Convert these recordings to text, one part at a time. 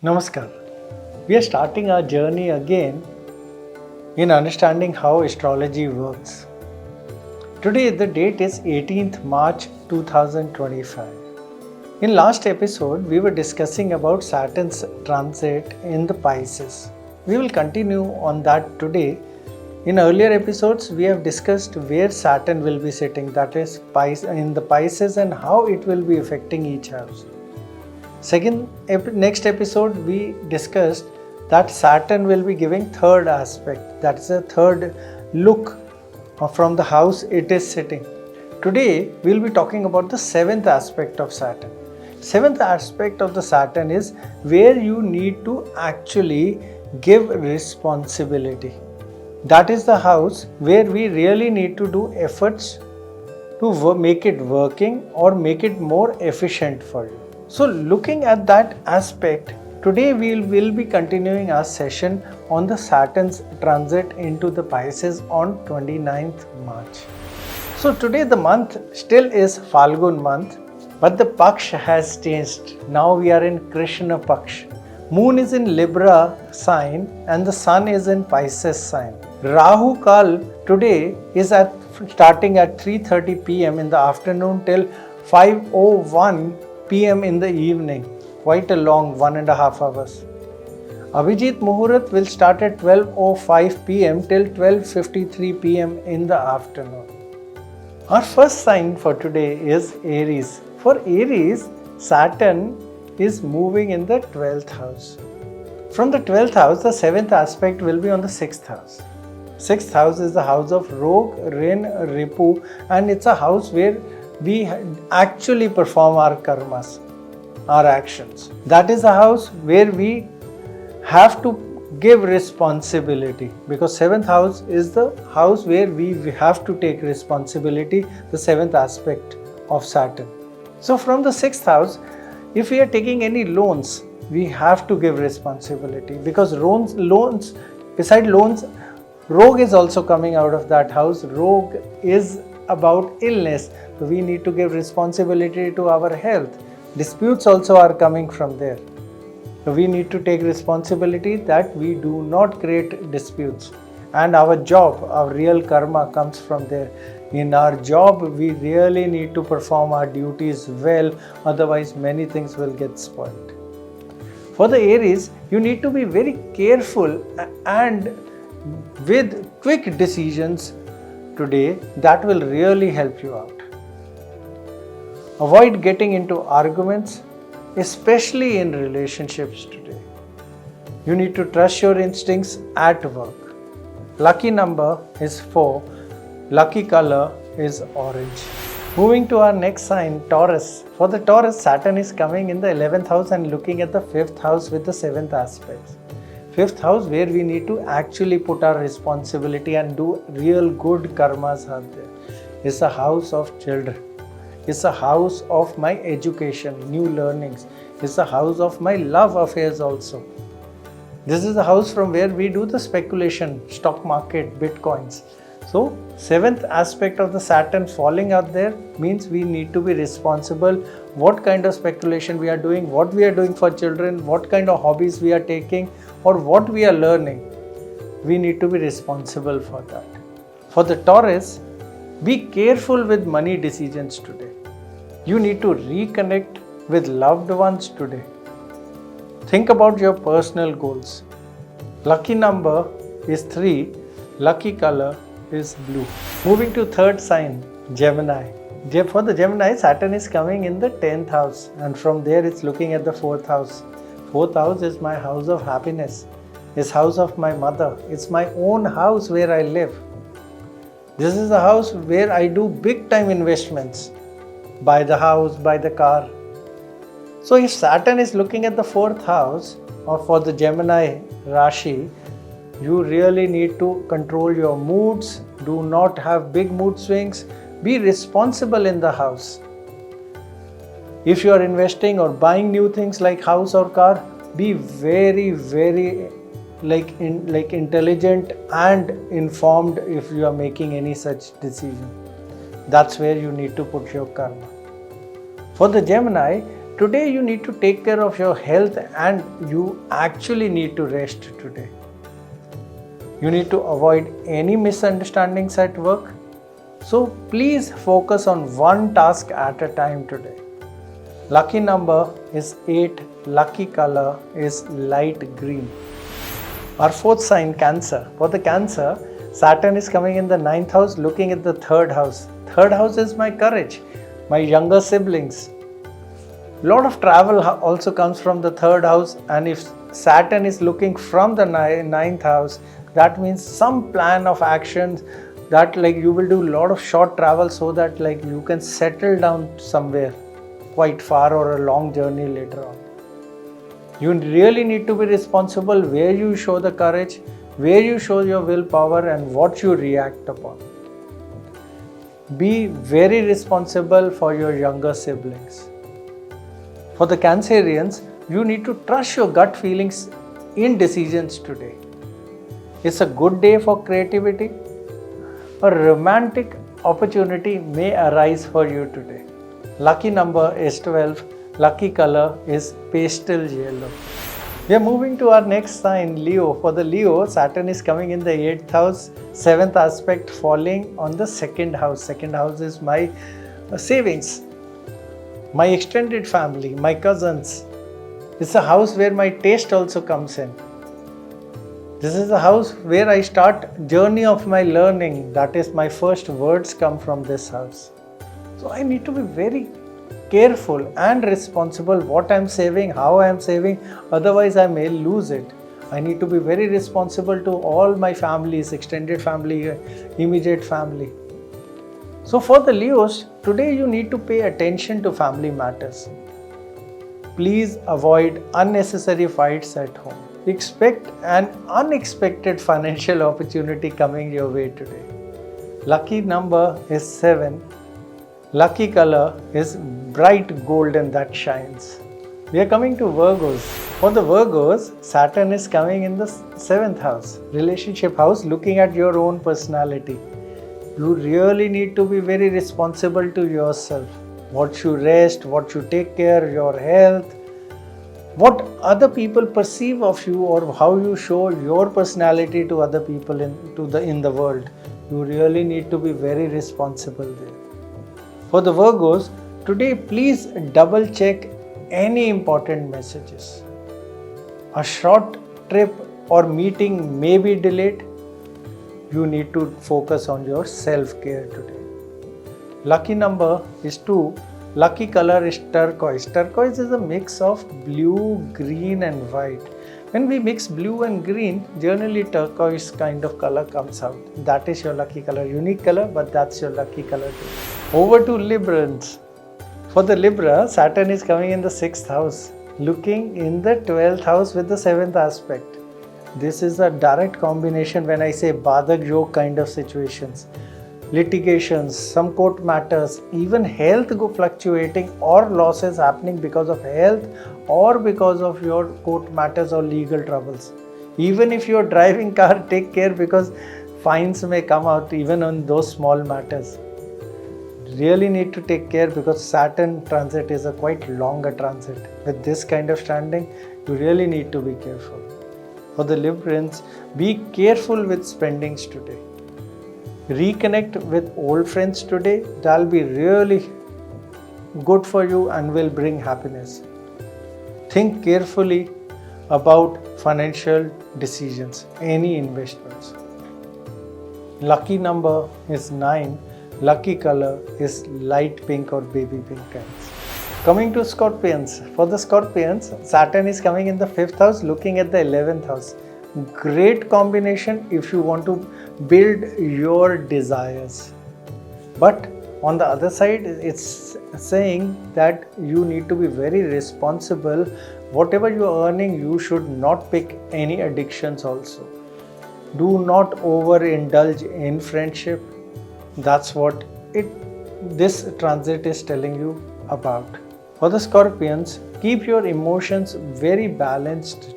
Namaskar. We are starting our journey again in understanding how astrology works. Today the date is 18th March 2025. In last episode we were discussing about Saturn's transit in the Pisces. We will continue on that today. In earlier episodes we have discussed where Saturn will be sitting, that is in the Pisces, and how it will be affecting each house. Next episode we discussed that Saturn will be giving third aspect, that is a third look from the house it is sitting. Today we will be talking about the seventh aspect of Saturn. Seventh aspect of the Saturn is where you need to actually give responsibility. That is the house where we really need to do efforts to make it working or make it more efficient for you. So looking at that aspect, today we will be continuing our session on the Saturn's transit into the Pisces on 29th March. So today the month still is Falgun month, but the Paksh has changed. Now we are in Krishna Paksh. Moon is in Libra sign and the Sun is in Pisces sign. Rahu Kal today is starting at 3:30 p.m. in the afternoon till 5:01 p.m. in the evening, quite a long 1.5 hours. Abhijit Muhurat will start at 12:05 p.m. till 12:53 p.m. in the afternoon. Our first sign for today is Aries. For Aries, Saturn is moving in the 12th house. From the 12th house, the 7th aspect will be on the 6th house. 6th house is the house of Rog, Rin, Ripu, and it's a house where we actually perform our karmas, our actions. That is a house where we have to give responsibility, because 7th house is the house where we have to take responsibility, the 7th aspect of Saturn. So from the 6th house, if we are taking any loans, we have to give responsibility, because loans, beside loans, Rog is also coming out of that house. Rog is about illness, so we need to give responsibility to our health. Disputes also are coming from there, so we need to take responsibility that we do not create disputes. And our job, our real karma comes from there. In our job we really need to perform our duties well, otherwise many things will get spoiled. For the Aries, you need to be very careful and with quick decisions today that will really help you out. Avoid getting into arguments, especially in relationships today. You need to trust your instincts at work. Lucky number is 4. Lucky color is orange. Moving to our next sign, Taurus. For the Taurus, Saturn is coming in the 11th house and looking at the 5th house with the 7th aspects. 5th house where we need to actually put our responsibility and do real good karmas out there. It's a house of children. It's a house of my education, new learnings. It's a house of my love affairs also. This is the house from where we do the speculation, stock market, bitcoins. So 7th aspect of the Saturn falling out there means we need to be responsible. What kind of speculation we are doing, what we are doing for children, what kind of hobbies we are taking, or what we are learning. We need to be responsible for that. For the Taurus, be careful with money decisions today. You need to reconnect with loved ones today. Think about your personal goals. Lucky number is 3. Lucky color is blue. Moving to third sign, Gemini. For the Gemini, Saturn is coming in the 10th house, and from there it's looking at the 4th house. 4th house is my house of happiness. It's house of my mother. It's my own house where I live. This is the house where I do big time investments. Buy the house, buy the car. So if Saturn is looking at the 4th house, or for the Gemini Rashi, you really need to control your moods. Do not have big mood swings. Be responsible in the house. If you are investing or buying new things like house or car, be very intelligent and informed if you are making any such decision. That's where you need to put your karma. For the Gemini, Today you need to take care of your health and you actually need to rest today. You need to avoid any misunderstandings at work. So please focus on one task at a time today. Lucky number is 8. Lucky color is light green. Our fourth sign, Cancer. For the Cancer, Saturn is coming in the 9th house, looking at the 3rd house. 3rd house is my courage, my younger siblings. Lot of travel also comes from the 3rd house, and if Saturn is looking from the 9th house, that means some plan of actions that like you will do a lot of short travel so that like you can settle down somewhere quite far or a long journey later on. You really need to be responsible where you show the courage, where you show your willpower and what you react upon. Be very responsible for your younger siblings. For the Cancerians, you need to trust your gut feelings in decisions today. It's a good day for creativity. A romantic opportunity may arise for you today. Lucky number is 12. Lucky color is pastel yellow. We are moving to our next sign, Leo. For the Leo, Saturn is coming in the 8th house, 7th aspect falling on the 2nd house. 2nd house is my savings, my extended family, my cousins. It's a house where my taste also comes in. This is a house where I start journey of my learning. That is, my first words come from this house. So I need to be very careful and responsible what I am saving, how I am saving, otherwise I may lose it. I need to be very responsible to all my families, extended family, immediate family. So for the Leos, today you need to pay attention to family matters. Please avoid unnecessary fights at home. Expect an unexpected financial opportunity coming your way today. Lucky number is 7. Lucky color is bright golden that shines. We are coming to Virgos. For the Virgos, Saturn is coming in the 7th house, relationship house, looking at your own personality. You really need to be very responsible to yourself. What you rest, what you take care, your health, what other people perceive of you or how you show your personality to other people in the world. You really need to be very responsible there. For the Virgos, today please double check any important messages. A short trip or meeting may be delayed. You need to focus on your self-care today. Lucky number is 2. Lucky color is turquoise. Turquoise is a mix of blue, green and white. When we mix blue and green, generally turquoise kind of color comes out. That is your lucky color. Unique color, but that's your lucky color too. Over to Librans. For the Libra, Saturn is coming in the 6th house, looking in the 12th house with the 7th aspect. This is a direct combination when I say Badak Yog kind of situations. Litigations, some court matters, even health go fluctuating or losses happening because of health or because of your court matters or legal troubles. Even if you are driving car, take care because fines may come out even on those small matters. Really need to take care because Saturn transit is a quite longer transit. With this kind of standing, you really need to be careful. For the Librans, be careful with spendings today. Reconnect with old friends today. That'll be really good for you and will bring happiness. Think carefully about financial decisions, any investments. Lucky number is 9. Lucky color is light pink or baby pink kinds. Coming to Scorpions. For the Scorpions, Saturn is coming in the 5th house, looking at the 11th house. Great combination if you want to build your desires. But on the other side, it's saying that you need to be very responsible. Whatever you are earning, you should not pick any addictions also. Do not overindulge in friendship. That's what this transit is telling you about. For the Scorpions, keep your emotions very balanced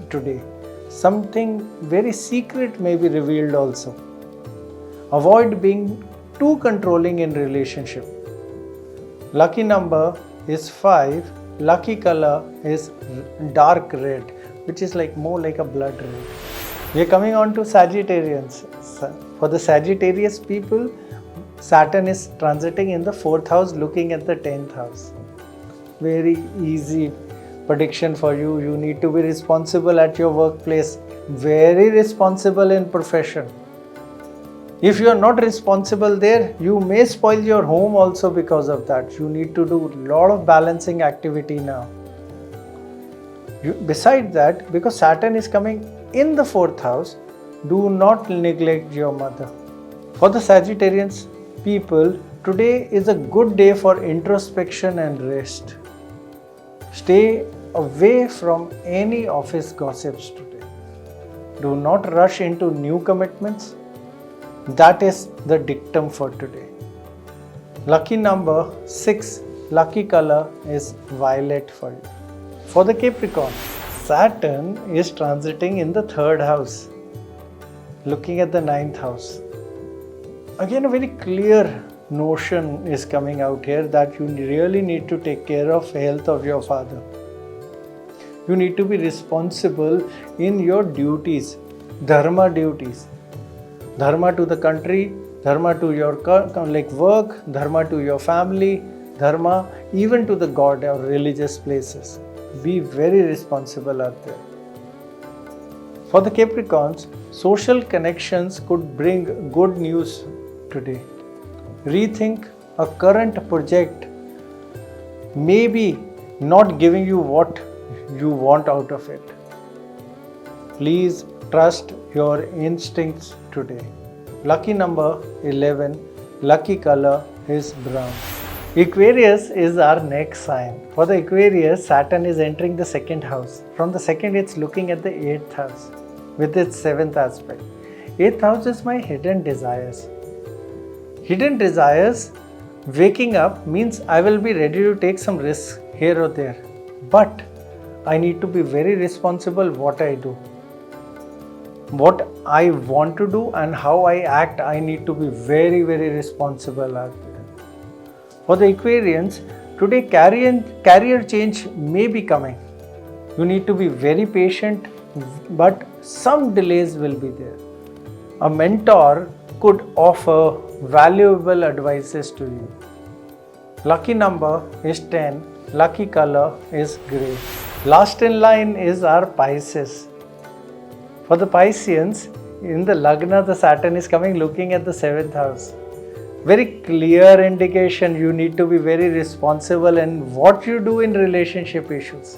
today. Something very secret may be revealed also. Avoid being too controlling in relationship. Lucky number is 5. lucky color is dark red, which is like more like a blood red. We are coming on to Sagittarians. For the Sagittarius people, Saturn is transiting in the 4th house, looking at the 10th house. Very easy prediction for you. You need to be responsible at your workplace, very responsible in profession. If you are not responsible there, you may spoil your home also because of that. You need to do a lot of balancing activity now. Besides that, because Saturn is coming in the 4th house, do not neglect your mother. For the Sagittarians people, today is a good day for introspection and rest. Stay away from any office gossips today. Do not rush into new commitments. That is the dictum for today. Lucky number 6, lucky color is violet for you. For the Capricorn, Saturn is transiting in the 3rd house, looking at the 9th house. Again, a very clear notion is coming out here that you really need to take care of health of your father. You need to be responsible in your duties, dharma duties. Dharma to the country, dharma to your work, dharma to your family, dharma even to the God or religious places. Be very responsible out there. For the Capricorns, social connections could bring good news today. Rethink a current project, maybe not giving you what you want out of it. Please trust your instincts today. Lucky number 11, lucky color is brown. Aquarius is our next sign. For the Aquarius, Saturn is entering the 2nd house. From the 2nd, it's looking at the 8th house with its 7th aspect. 8th house is my hidden desires. Hidden desires, waking up means I will be ready to take some risks here or there. But I need to be very responsible what I do. What I want to do and how I act, I need to be very, very responsible out there. For the Aquarians, today career change may be coming. You need to be very patient, but some delays will be there. A mentor could offer valuable advices to you. Lucky number is 10, lucky color is grey. Last in line is our Pisces. For the Pisceans, in the Lagna, the Saturn is coming looking at the 7th house. Very clear indication you need to be very responsible in what you do in relationship issues.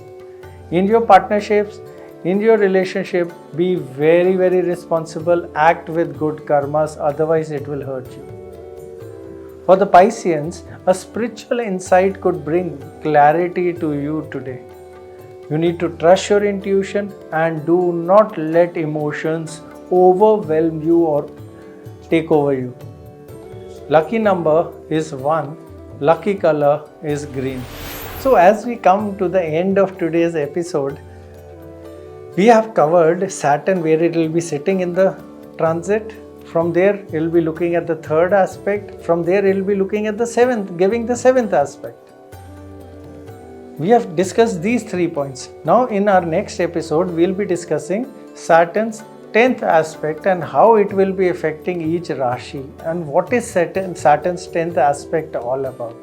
In your partnerships, in your relationship, be very, very responsible. Act with good karmas, otherwise it will hurt you. For the Pisceans, a spiritual insight could bring clarity to you today. You need to trust your intuition and do not let emotions overwhelm you or take over you. Lucky number is 1, lucky color is green. So as we come to the end of today's episode, we have covered Saturn, where it will be sitting in the transit. From there, it will be looking at the 3rd aspect. From there, it will be looking at the 7th, giving the 7th aspect. We have discussed these 3 points. Now in our next episode, we will be discussing Saturn's 10th aspect and how it will be affecting each Rashi and what is Saturn's 10th aspect all about.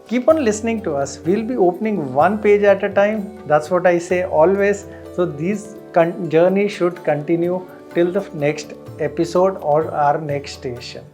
Keep on listening to us. We will be opening one page at a time. That's what I say always. So this journey should continue till the next episode or our next station.